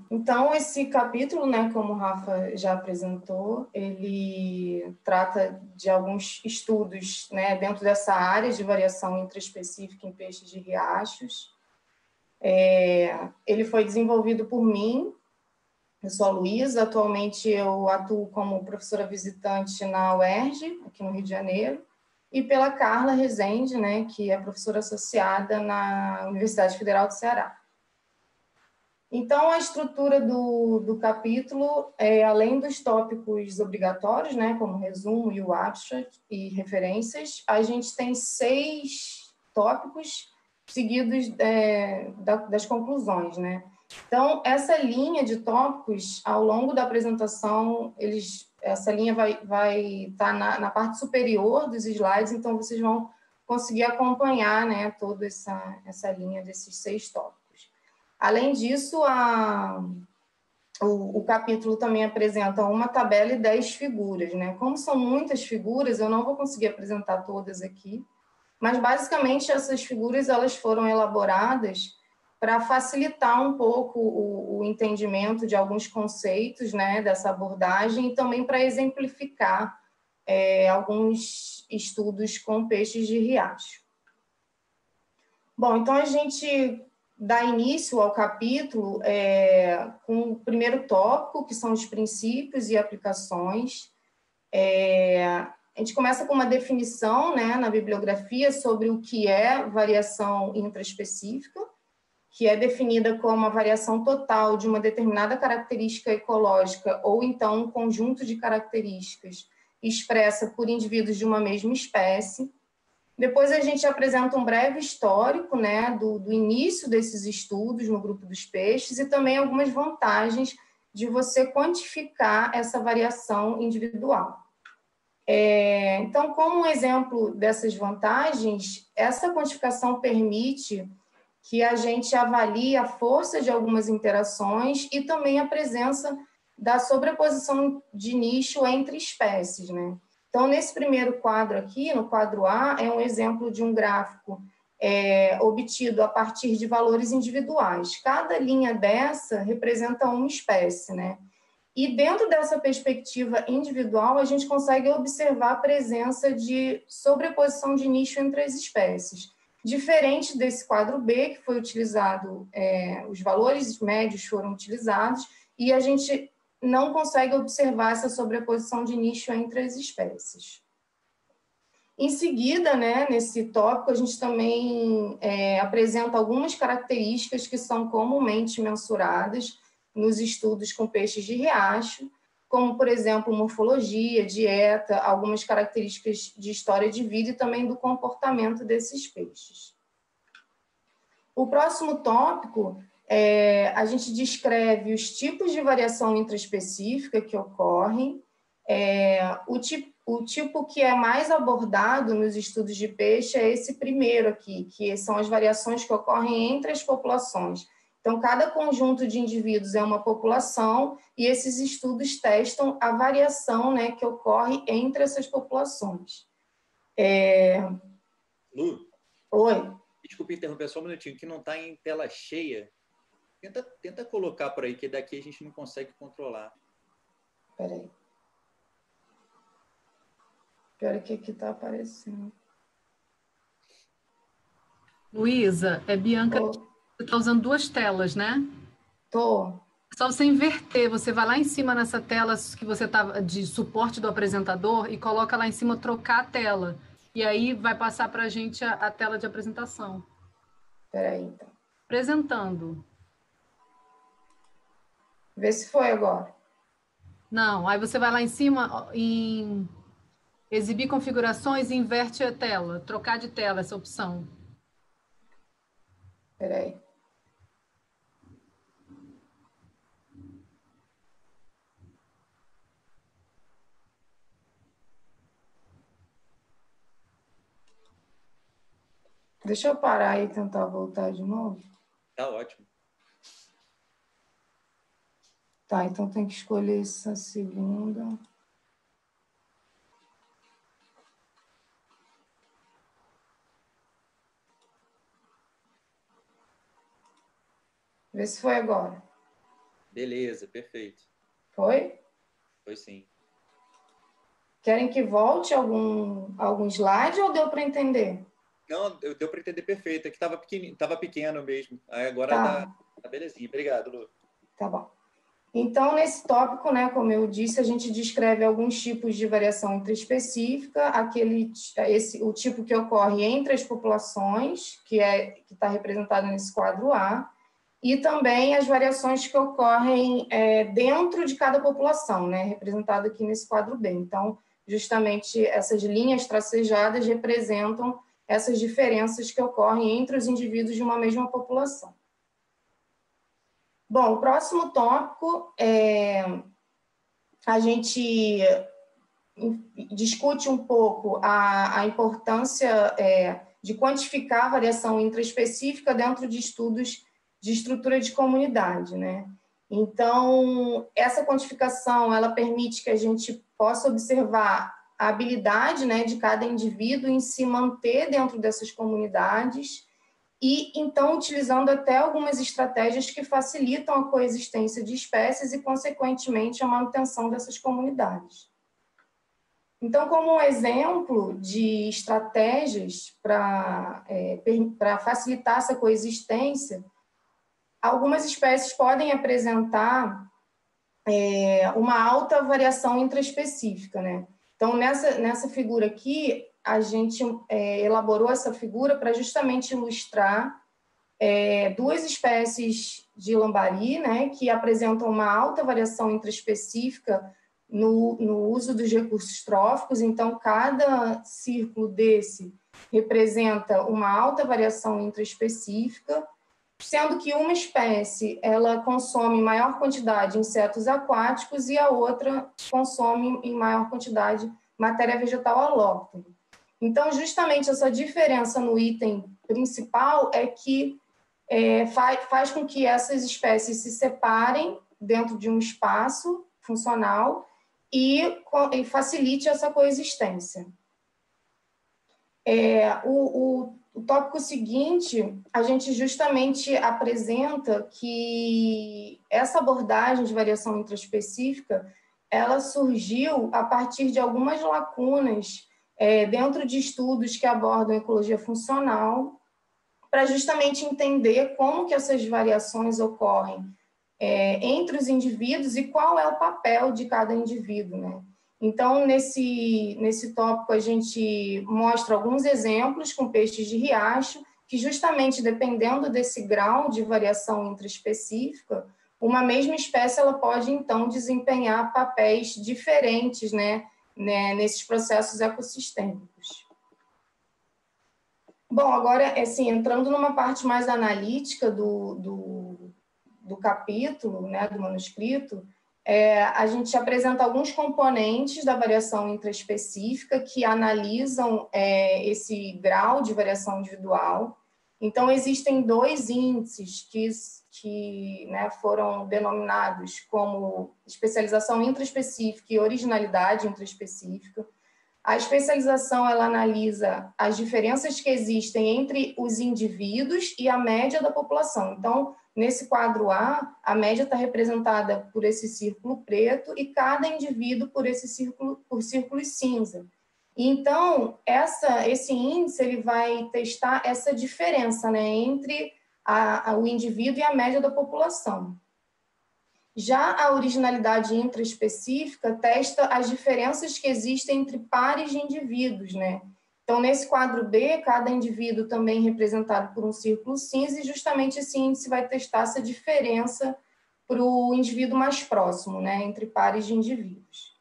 Então, esse capítulo, né, como o Rafa já apresentou, ele trata de alguns estudos, né, dentro dessa área de variação intraespecífica em peixes de riachos. Ele foi desenvolvido por mim. Eu sou a Luísa, atualmente eu atuo como professora visitante na UERJ, aqui no Rio de Janeiro, e pela Carla Rezende, né, que é professora associada na Universidade Federal do Ceará. Então, a estrutura do capítulo, além dos tópicos obrigatórios, né, como resumo e o abstract e referências, a gente tem 6 tópicos seguidos das conclusões, né? Então, essa linha de tópicos, ao longo da apresentação, essa linha vai estar na parte superior dos slides, então vocês vão conseguir acompanhar, né, toda essa linha desses 6 tópicos. Além disso, o capítulo também apresenta uma tabela e 10 figuras, né? Como são muitas figuras, eu não vou conseguir apresentar todas aqui, mas basicamente essas figuras elas foram elaboradas para facilitar um pouco o entendimento de alguns conceitos, né, dessa abordagem, e também para exemplificar alguns estudos com peixes de riacho. Bom, então a gente dá início ao capítulo com o primeiro tópico, que são os princípios e aplicações. A gente começa com uma definição, né, na bibliografia sobre o que é variação intraespecífica, que é definida como a variação total de uma determinada característica ecológica ou então um conjunto de características expressa por indivíduos de uma mesma espécie. Depois a gente apresenta um breve histórico, né, do início desses estudos no grupo dos peixes e também algumas vantagens de você quantificar essa variação individual. Então, como um exemplo dessas vantagens, essa quantificação permite que a gente avalie a força de algumas interações e também a presença da sobreposição de nicho entre espécies, né? Então, nesse primeiro quadro aqui, no quadro A, é um exemplo de um gráfico obtido a partir de valores individuais. Cada linha dessa representa uma espécie, né? E dentro dessa perspectiva individual, a gente consegue observar a presença de sobreposição de nicho entre as espécies. Diferente desse quadro B, que foi utilizado, os valores médios foram utilizados, e a gente não consegue observar essa sobreposição de nicho entre as espécies. Em seguida, né, nesse tópico, a gente também apresenta algumas características que são comumente mensuradas nos estudos com peixes de riacho, como, por exemplo, morfologia, dieta, algumas características de história de vida e também do comportamento desses peixes. O próximo tópico, a gente descreve os tipos de variação intraespecífica que ocorrem, o tipo que é mais abordado nos estudos de peixe é esse primeiro aqui, que são as variações que ocorrem entre as populações. Então, cada conjunto de indivíduos é uma população e esses estudos testam a variação, né, que ocorre entre essas populações. Lu? Oi? Desculpa interromper só um minutinho, que não está em tela cheia. Tenta colocar por aí, que daqui a gente não consegue controlar. Espera aí. Pior que aqui está aparecendo. Luísa, Bianca, você está usando 2 telas, né? Tô. É só você inverter, você vai lá em cima nessa tela que você está de suporte do apresentador e coloca lá em cima trocar a tela. E aí vai passar para a gente a tela de apresentação. Espera aí, então. Apresentando. Vê se foi agora. Não, aí você vai lá em cima em exibir configurações e inverte a tela. Trocar de tela, essa opção. Espera aí. Deixa eu parar e tentar voltar de novo. Tá ótimo. Tá, então tem que escolher essa segunda. Vê se foi agora. Beleza, perfeito. Foi? Foi sim. Querem que volte algum slide ou deu para entender? Não, deu para entender perfeito. É que estava pequeno mesmo. Aí agora Tá. tá belezinha. Obrigado, Lu. Tá bom. Então, nesse tópico, né, como eu disse, a gente descreve alguns tipos de variação intraespecífica, o tipo que ocorre entre as populações, que está representado nesse quadro A, e também as variações que ocorrem dentro de cada população, né, representado aqui nesse quadro B. Então, justamente essas linhas tracejadas representam essas diferenças que ocorrem entre os indivíduos de uma mesma população. Bom, o próximo tópico a gente discute um pouco a importância de quantificar a variação intraespecífica dentro de estudos de estrutura de comunidade, né? Então, essa quantificação, ela permite que a gente possa observar a habilidade, né, de cada indivíduo em se manter dentro dessas comunidades e, então, utilizando até algumas estratégias que facilitam a coexistência de espécies e, consequentemente, a manutenção dessas comunidades. Então, como um exemplo de estratégias para facilitar essa coexistência, algumas espécies podem apresentar uma alta variação intraespecífica, né? Então, nessa figura aqui, a gente elaborou essa figura para justamente ilustrar duas espécies de lambari, né, que apresentam uma alta variação intraespecífica no uso dos recursos tróficos. Então, cada círculo desse representa uma alta variação intraespecífica, sendo que uma espécie ela consome em maior quantidade insetos aquáticos e a outra consome em maior quantidade matéria vegetal alóctone. Então, justamente essa diferença no item principal é que faz com que essas espécies se separem dentro de um espaço funcional e facilite essa coexistência. O tópico seguinte, a gente justamente apresenta que essa abordagem de variação intraespecífica, ela surgiu a partir de algumas lacunas dentro de estudos que abordam ecologia funcional, para justamente entender como que essas variações ocorrem entre os indivíduos e qual é o papel de cada indivíduo, né? Então, nesse tópico, a gente mostra alguns exemplos com peixes de riacho, que justamente dependendo desse grau de variação intraespecífica, uma mesma espécie ela pode, então, desempenhar papéis diferentes, né, nesses processos ecossistêmicos. Bom, agora, assim, entrando numa parte mais analítica do capítulo, né, do manuscrito, a gente apresenta alguns componentes da variação intraespecífica que analisam esse grau de variação individual. Então, existem dois índices que foram denominados como especialização intraespecífica e originalidade intraespecífica. A especialização ela analisa as diferenças que existem entre os indivíduos e a média da população. Então, nesse quadro A, a média está representada por esse círculo preto e cada indivíduo por círculos cinza. Então, esse índice ele vai testar essa diferença, né, entre o indivíduo e a média da população. Já a originalidade intraespecífica testa as diferenças que existem entre pares de indivíduos, né? Então, nesse quadro B, cada indivíduo também representado por um círculo cinza, e justamente esse índice vai testar essa diferença para o indivíduo mais próximo, né, entre pares de indivíduos.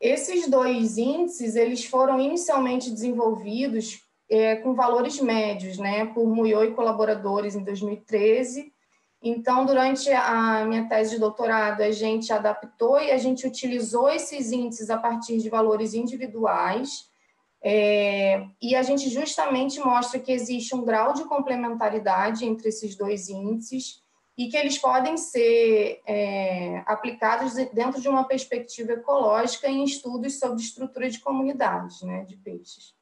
Esses dois índices, eles foram inicialmente desenvolvidos com valores médios, né, por Muyot e colaboradores em 2013. Então, durante a minha tese de doutorado, a gente adaptou e a gente utilizou esses índices a partir de valores individuais, e a gente justamente mostra que existe um grau de complementaridade entre esses dois índices e que eles podem ser aplicados dentro de uma perspectiva ecológica em estudos sobre estrutura de comunidades, né, de peixes.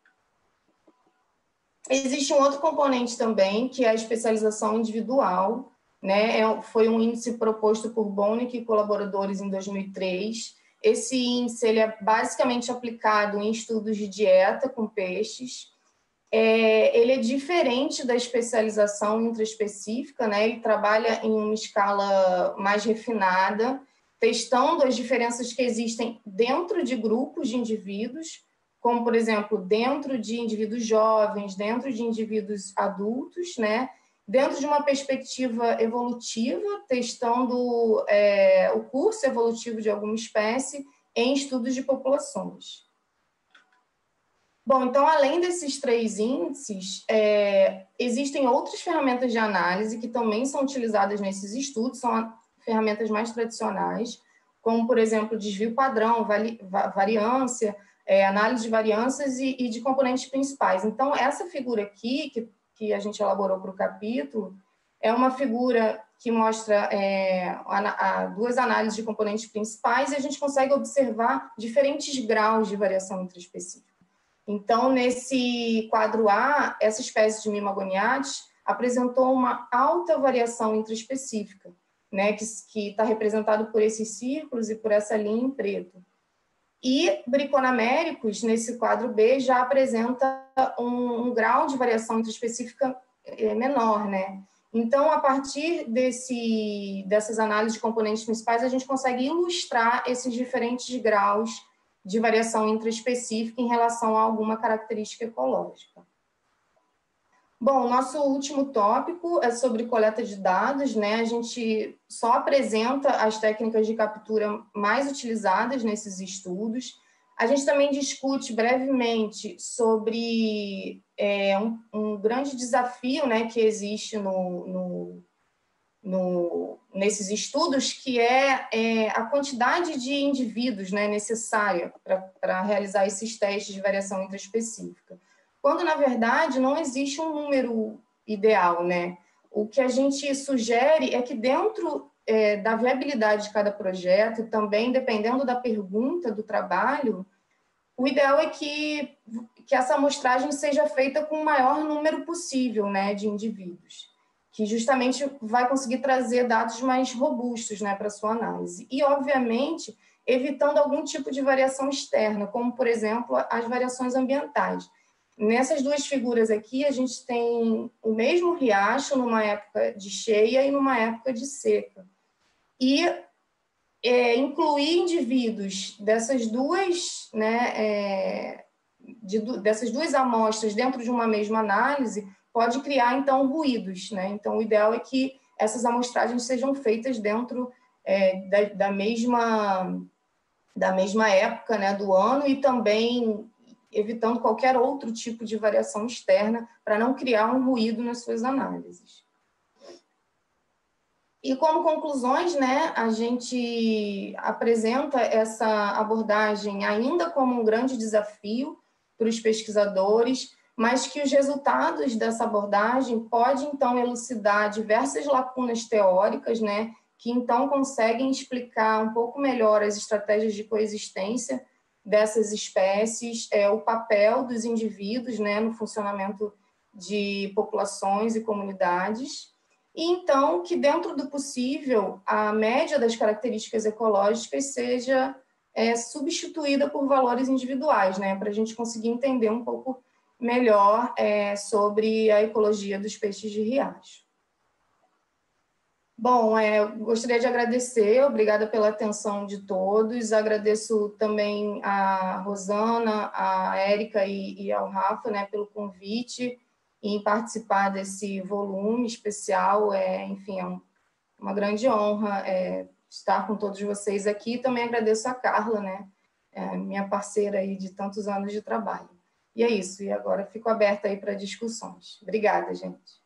Existe um outro componente também, que é a especialização individual, né? Foi um índice proposto por Bonick e colaboradores em 2003. Esse índice ele é basicamente aplicado em estudos de dieta com peixes. Ele é diferente da especialização intraespecífica, né? Ele trabalha em uma escala mais refinada, testando as diferenças que existem dentro de grupos de indivíduos, como, por exemplo, dentro de indivíduos jovens, dentro de indivíduos adultos, né? Dentro de uma perspectiva evolutiva, testando o curso evolutivo de alguma espécie em estudos de populações. Bom, então, além desses 3 índices, existem outras ferramentas de análise que também são utilizadas nesses estudos, são ferramentas mais tradicionais, como, por exemplo, desvio padrão, variância, análise de variâncias e de componentes principais. Então, essa figura aqui, que a gente elaborou para o capítulo, é uma figura que mostra 2 análises de componentes principais e a gente consegue observar diferentes graus de variação intraespecífica. Então, nesse quadro A, essa espécie de Mimagoniates apresentou uma alta variação intraespecífica, né, que está representado por esses círculos e por essa linha em preto. E Briconaméricos, nesse quadro B, já apresenta um grau de variação intraespecífica menor, né? Então, a partir dessas análises de componentes principais, a gente consegue ilustrar esses diferentes graus de variação intraespecífica em relação a alguma característica ecológica. Bom, nosso último tópico é sobre coleta de dados, né? A gente só apresenta as técnicas de captura mais utilizadas nesses estudos. A gente também discute brevemente sobre um grande desafio, né, que existe nesses estudos, que é a quantidade de indivíduos, né, necessária para realizar esses testes de variação intraespecífica. Quando, na verdade, não existe um número ideal, né? O que a gente sugere é que dentro da viabilidade de cada projeto, também dependendo da pergunta do trabalho, o ideal é que essa amostragem seja feita com o maior número possível, né, de indivíduos, que justamente vai conseguir trazer dados mais robustos, né, para a sua análise. E, obviamente, evitando algum tipo de variação externa, como, por exemplo, as variações ambientais. Nessas 2 figuras aqui, a gente tem o mesmo riacho numa época de cheia e numa época de seca. E incluir indivíduos dessas 2, né, dessas 2 amostras dentro de uma mesma análise pode criar, então, ruídos, né? Então, o ideal é que essas amostragens sejam feitas dentro da mesma época, né, do ano, e também evitando qualquer outro tipo de variação externa para não criar um ruído nas suas análises. E como conclusões, né, a gente apresenta essa abordagem ainda como um grande desafio para os pesquisadores, mas que os resultados dessa abordagem podem, então, elucidar diversas lacunas teóricas, né, que, então, conseguem explicar um pouco melhor as estratégias de coexistência dessas espécies, o papel dos indivíduos, né, no funcionamento de populações e comunidades, e, então, que, dentro do possível, a média das características ecológicas seja substituída por valores individuais, né, para a gente conseguir entender um pouco melhor sobre a ecologia dos peixes de riacho. Bom, gostaria de agradecer, obrigada pela atenção de todos, agradeço também a Rosana, a Érica e ao Rafa, né, pelo convite em participar desse volume especial, enfim, é uma grande honra estar com todos vocês aqui, também agradeço a Carla, né, minha parceira aí de tantos anos de trabalho. E é isso, e agora fico aberta aí para discussões. Obrigada, gente.